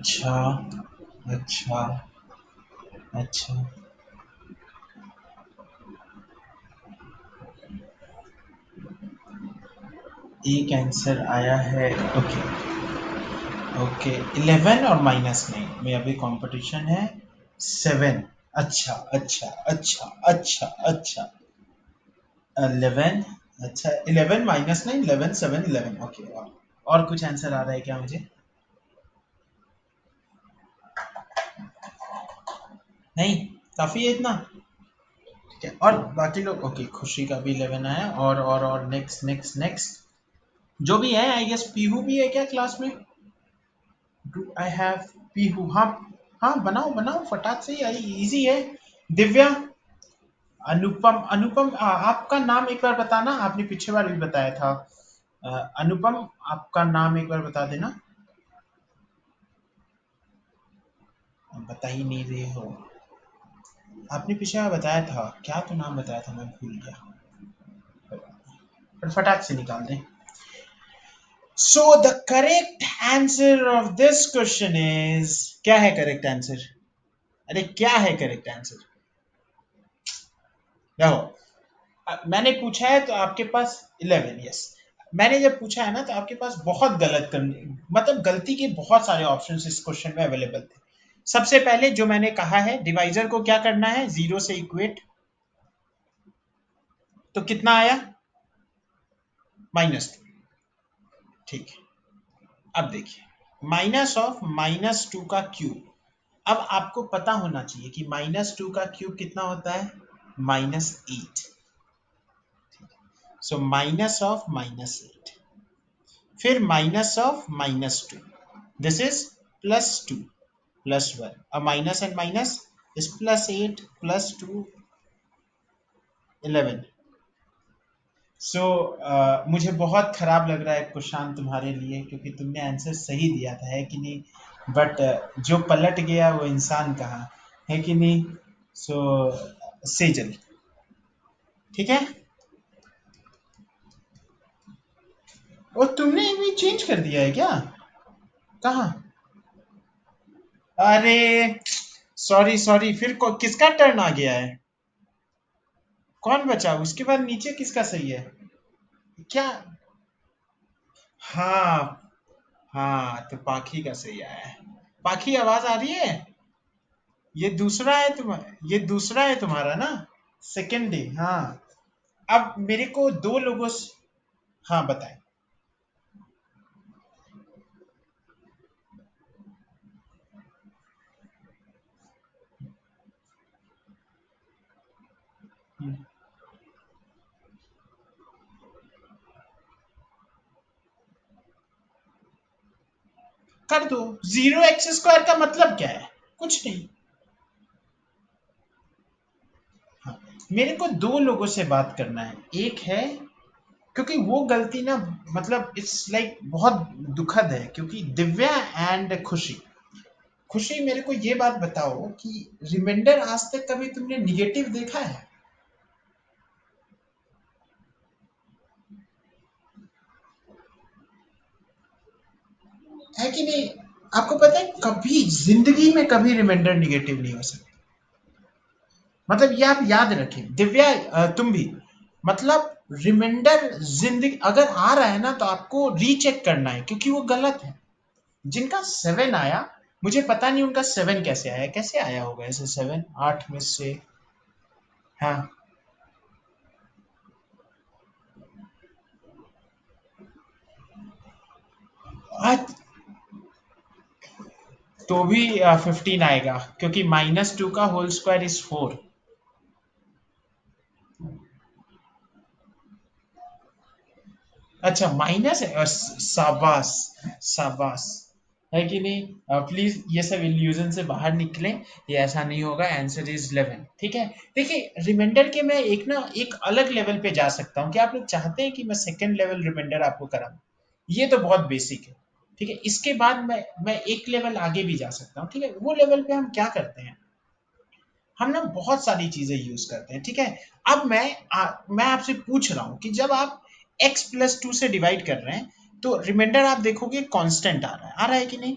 अच्छा अच्छा अच्छा एक आंसर आया है। ओके ओके 11 और -9 में अभी कंपटीशन है 7। अच्छा अच्छा अच्छा अच्छा अच्छा 11। अच्छा 11 -9 11 7 11 ओके। और कुछ आंसर आ रहा है क्या मुझे? नहीं, काफी है इतना। ठीक है और बाकी लोग ओके खुशी का भी 11 आया और नेक्स्ट नेक्स्ट नेक्स्ट जो भी है आई गेस पीहू भी है क्या क्लास में? Do I have Pihu? हाँ हाँ बनाओ बनाओ फटाक से ही आई इजी है। दिव्या अनुपम अनुपम आपका नाम एक बार बताना आपने पिछले बार भी बताया था। अनुपम आपका नाम एक बार बता देना। बता ही नहीं रहे हो। आपने पिछले बार बताया था क्या तो नाम बताया था मैं भूल गया। पर फटाक से निकाल दें। So the correct answer of this question is क्या है करेक्ट आंसर? अरे क्या है करेक्ट आंसर? देखो मैंने पूछा है तो आपके पास 11 यस। मैंने जब पूछा है ना तो आपके पास बहुत गलत करने मतलब गलती के बहुत सारे ऑप्शन इस क्वेश्चन में अवेलेबल थे। सबसे पहले जो मैंने कहा है डिवाइजर को क्या करना है जीरो से इक्वेट। तो कितना आया? -2। ठीक है अब देखिए -2 का क्यूब। अब आपको पता होना चाहिए कि -2 का क्यूब कितना होता है -8। सो -8 फिर -2 this is +2 +1 a minus and minus is +8 +2 11। सो मुझे बहुत खराब लग रहा है कुशांत तुम्हारे लिए क्योंकि तुमने आंसर सही दिया था है कि नहीं। बट जो पलट गया वो इंसान कहाँ है कि नहीं। सो सेजल ठीक है। और तुमने भी चेंज कर दिया है क्या? कहाँ? अरे सॉरी सॉरी फिर किसका टर्न आ गया है? कौन बचा उसके बाद नीचे किसका सही है? क्या? हाँ हाँ तो पाखी का सही आया है। पाखी आवाज आ रही है? ये दूसरा है ये दूसरा है तुम्हारा ना? सेकंड डे हाँ। अब मेरे को दो लोगों से हाँ बताएं। हम्म, कर दो। 0x² का मतलब क्या है? कुछ नहीं। हाँ मेरे को दो लोगों से बात करना है। एक है क्योंकि वो गलती ना मतलब इट्स लाइक बहुत दुखद है क्योंकि दिव्या एंड खुशी। खुशी मेरे को ये बात बताओ कि रिमाइंडर आज तक कभी तुमने निगेटिव देखा है कि नहीं? आपको पता है कभी जिंदगी में कभी रिमाइंडर निगेटिव नहीं हो सकता। मतलब ये आप याद रखें दिव्या तुम भी मतलब रिमाइंडर जिंदगी अगर आ रहा है ना तो आपको रीचेक करना है क्योंकि वो गलत है। जिनका 7 आया मुझे पता नहीं उनका 7 कैसे आया कैसे आया होगा ऐसे 7 8 में से। हाँ आज तो भी 15 आएगा क्योंकि -2 का होल स्क्वायर इज 4। अच्छा माइनस है शाबाश शाबाश है कि नहीं। प्लीज ये सब इल्यूजन से बाहर निकलें। ये ऐसा नहीं होगा आंसर इज 11 ठीक है। देखिए रिमाइंडर के मैं एक ना एक अलग लेवल पे जा सकता हूँ क्या आप लोग चाहते हैं कि मैं सेकंड लेवल रिमाइंडर आपको कराऊं? ये तो बहुत बेसिक है। ठीक है इसके बाद मैं एक लेवल आगे भी जा सकता हूँ। ठीक है वो लेवल पे हम क्या करते हैं हम ना बहुत सारी चीजें यूज करते हैं। ठीक है अब मैं आपसे पूछ रहा हूं कि जब आप x+2 से डिवाइड कर रहे हैं तो रिमाइंडर आप देखोगे कांस्टेंट आ रहा है कि नहीं?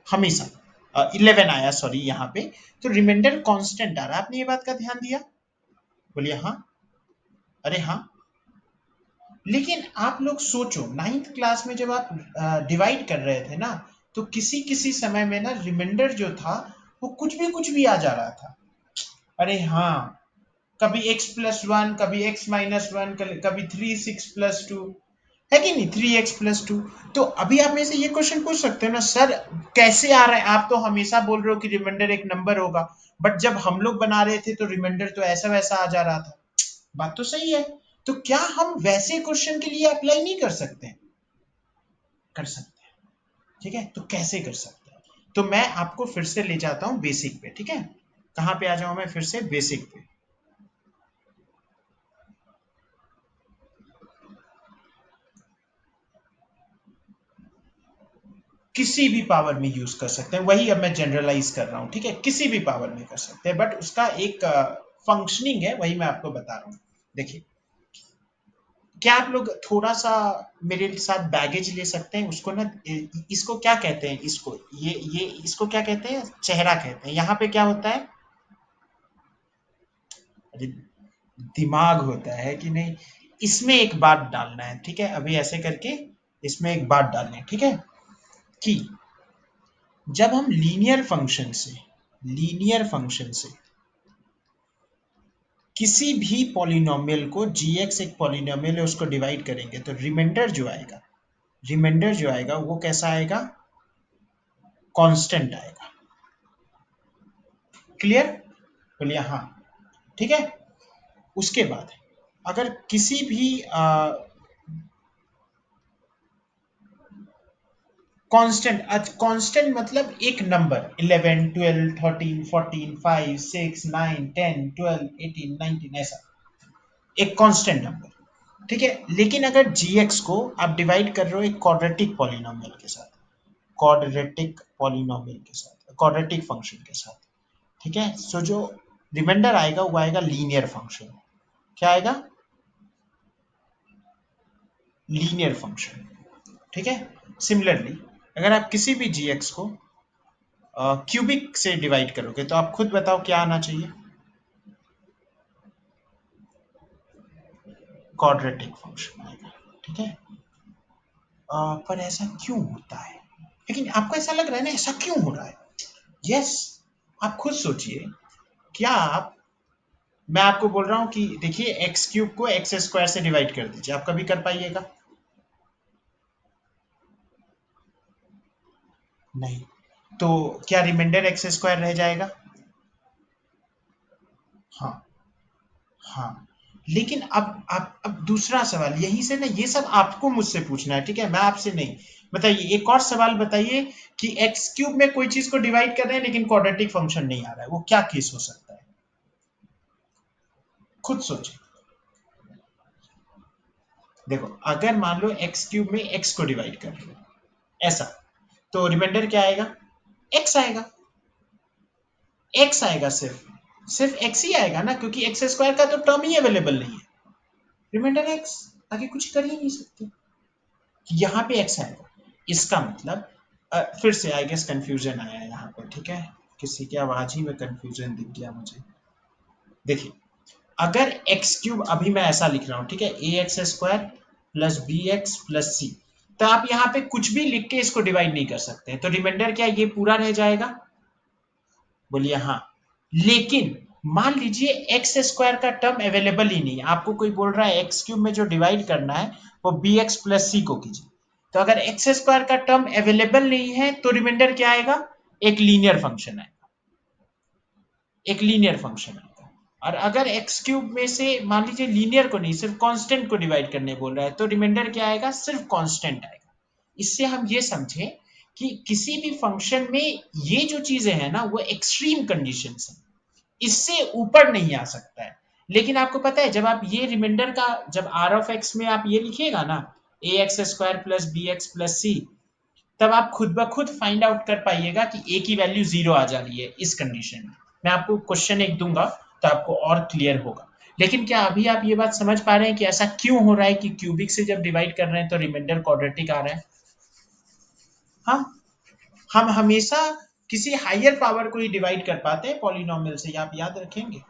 हमेशा 11 आया, सॉरी यहाँ पे, तो रिमाइंडर कांस्टेंट आ रहा है। आपने ये बात का ध्यान दिया? बोलिए हाँ। अरे हाँ, लेकिन आप लोग सोचो, नाइन्थ क्लास में जब आप डिवाइड कर रहे थे ना, तो किसी किसी समय में ना रिमाइंडर जो था वो कुछ भी आ जा रहा था। अरे हाँ, कभी x+1, कभी x-1, कभी 3 6+2, है कि नहीं, 3x+2। तो अभी आप में से ये क्वेश्चन पूछ सकते हो ना, सर कैसे आ रहा है, आप तो हमेशा बोल रहे हो कि रिमाइंडर एक नंबर होगा, बट जब हम लोग बना रहे थे तो रिमाइंडर तो ऐसा वैसा आ जा रहा था। बात तो सही है, तो क्या हम वैसे क्वेश्चन के लिए अप्लाई नहीं कर सकते? कर सकते हैं। ठीक है, तो कैसे कर सकते हैं? तो मैं आपको फिर से ले जाता हूं बेसिक पे। ठीक है, कहां पे आ जाऊं मैं? फिर से बेसिक पे। किसी भी पावर में यूज कर सकते हैं, वही अब मैं जनरलाइज कर रहा हूं। ठीक है, किसी भी पावर में कर सकते हैं, बट उसका एक फंक्शनिंग है, वही मैं आपको बता रहा हूं। देखिए, क्या आप लोग थोड़ा सा मेरे साथ बैगेज ले सकते हैं? उसको ना इसको क्या कहते हैं, इसको ये इसको क्या कहते हैं? चेहरा कहते हैं। यहाँ पे क्या होता है? अरे, दिमाग होता है कि नहीं? इसमें एक बात डालना है। ठीक है, अभी ऐसे करके इसमें एक बात डालनी है। ठीक है, कि जब हम लीनियर फंक्शन से किसी भी पॉलिनोमियल को, gx एक पॉलिनोमियल है, उसको डिवाइड करेंगे तो रिमाइंडर जो आएगा वो कैसा आएगा? कांस्टेंट आएगा। क्लियर? बोलिए हाँ। ठीक है, उसके बाद अगर किसी भी कांस्टेंट मतलब एक नंबर, 11 12 13 14 5 6 9 10 12 18 19, ऐसा एक कांस्टेंट नंबर। ठीक है, लेकिन अगर gx को आप डिवाइड कर रहे हो एक क्वाड्रेटिक पॉलिनोमियल के साथ, क्वाड्रेटिक फंक्शन के साथ, ठीक है, सो जो रिमाइंडर आएगा वो आएगा लीनियर फंक्शन। क्या आएगा? Linear function. ठीक है, सिमिलरली अगर आप किसी भी gx को क्यूबिक से डिवाइड करोगे तो आप खुद बताओ क्या आना चाहिए? क्वाड्रेटिक फंक्शन आएगा। ठीक है, पर ऐसा क्यों होता है? लेकिन आपको ऐसा लग रहा है ना, ऐसा क्यों हो रहा है? यस, आप खुद सोचिए। क्या आप, मैं आपको बोल रहा हूं कि देखिए एक्स क्यूब को एक्स स्क्वायर से डिवाइड कर दीजिए, आप कभी कर पाइएगा? नहीं। तो क्या रिमाइंडर एक्स स्क्वायर रह जाएगा? हाँ, हाँ। लेकिन अब दूसरा सवाल यहीं से ना, ये सब आपको मुझसे पूछना है, ठीक है, मैं आपसे नहीं। बताइए, एक और सवाल बताइए कि एक्स क्यूब में कोई चीज को डिवाइड कर रहे हैं लेकिन क्वाड्रेटिक फंक्शन नहीं आ रहा है, वो क्या केस हो सकता है? खुद सोचिए। देखो, अगर मान लो एक्स क्यूब में एक्स को डिवाइड कर रहे हो, ऐसा, तो रिमाइंडर क्या आएगा? एक्स आएगा। एक्स आएगा, सिर्फ सिर्फ एक्स ही आएगा ना, क्योंकि एक्स स्क्वायर का तो टर्म ही अवेलेबल नहीं है। रिमाइंडर एक्स, आगे कुछ कर ही नहीं सकते। यहाँ पे एक्स आएगा, इसका मतलब फिर से आई गेस कंफ्यूजन आया है यहाँ पे। ठीक है, किसी की आवाज ही में कंफ्यूजन दिख गया मुझे। देखिए, अगर एक्स क्यूब, अभी मैं ऐसा लिख रहा हूँ, ठीक है, A X square plus B X plus C, तो आप यहाँ पे कुछ भी लिख के इसको डिवाइड नहीं कर सकते, तो रिमाइंडर क्या ये पूरा रह जाएगा? बोलिए हाँ। लेकिन मान लीजिए एक्स स्क्वायर का टर्म अवेलेबल ही नहीं है, आपको कोई बोल रहा है एक्स क्यूब में जो डिवाइड करना है वो बी एक्स प्लस सी को कीजिए, तो अगर एक्स स्क्वायर का टर्म अवेलेबल नहीं है तो रिमाइंडर क्या आएगा? एक लीनियर फंक्शन आएगा, एक लीनियर फंक्शन आएगा। और अगर एक्स क्यूब में से मान लीजिए लीनियर को नहीं, सिर्फ कांस्टेंट को डिवाइड करने बोल रहा है, तो रिमाइंडर क्या आएगा? सिर्फ कांस्टेंट आएगा। इससे हम ये समझे कि किसी भी फंक्शन में ये जो चीजें हैं ना, वो एक्सट्रीम कंडीशन है, इससे ऊपर नहीं आ सकता है। लेकिन आपको पता है, जब आप ये रिमाइंडर का, जब आर ऑफ एक्स में आप ये लिखिएगा ना, A X square plus B X plus C, तब आप खुद ब खुद फाइंड आउट कर पाइएगा कि ए की वैल्यू 0 आ जा रही है इस कंडीशन में। मैं आपको क्वेश्चन एक दूंगा तो आपको और क्लियर होगा। लेकिन क्या अभी आप ये बात समझ पा रहे हैं कि ऐसा क्यों हो रहा है कि क्यूबिक से जब डिवाइड कर रहे हैं तो रिमाइंडर क्वाड्रेटिक आ रहा है? हाँ, हम हमेशा किसी हायर पावर को ही डिवाइड कर पाते हैं पॉलिनोमियल से, ये आप याद रखेंगे,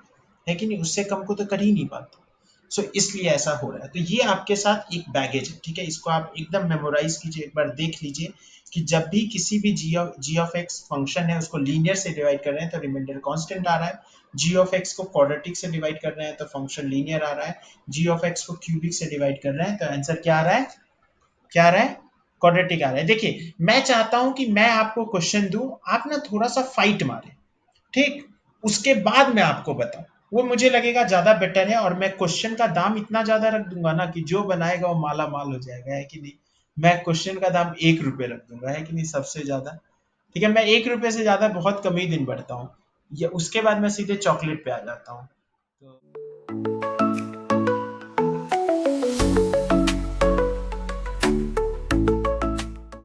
है कि नहीं, उससे कम को तो कर ही नहीं पाते। सो इसलिए ऐसा हो रहा है। तो ये आपके साथ एक बैगेज है, ठीक है, इसको आप एकदम मेमोराइज कीजिए, एक बार देख लीजिए कि जब भी किसी भी जी ऑफ एक्स फंक्शन है उसको लीनियर से डिवाइड कर रहे हैं तो रिमाइंडर कांस्टेंट आ रहा है, जी ऑफ एक्स को क्वाड्रेटिक से डिवाइड कर रहे हैं तो फंक्शन लीनियर आ रहा है, जी ऑफ एक्स को क्यूबिक से डिवाइड कर रहे हैं तो आंसर क्या आ रहा है, क्या आ रहा है, क्वाड्रेटिक आ रहा है। देखिए मैं चाहता हूं कि मैं आपको क्वेश्चन दूं, आप ना थोड़ा सा फाइट मारे, ठीक, उसके बाद मैं आपको बताऊं, वो मुझे लगेगा ज्यादा बेटर है, और मैं क्वेश्चन का दाम इतना ज्यादा रख दूंगा ना कि जो बनाएगा वो माला माल हो जाएगा, है कि नहीं। मैं क्वेश्चन का दाम 1 रुपए रख दूंगा, है कि नहीं, सबसे ज्यादा, ठीक है, मैं 1 रुपए से ज्यादा बहुत कम ही दिन बढ़ता हूँ, या उसके बाद मैं सीधे चॉकलेट पे आ जाता हूँ।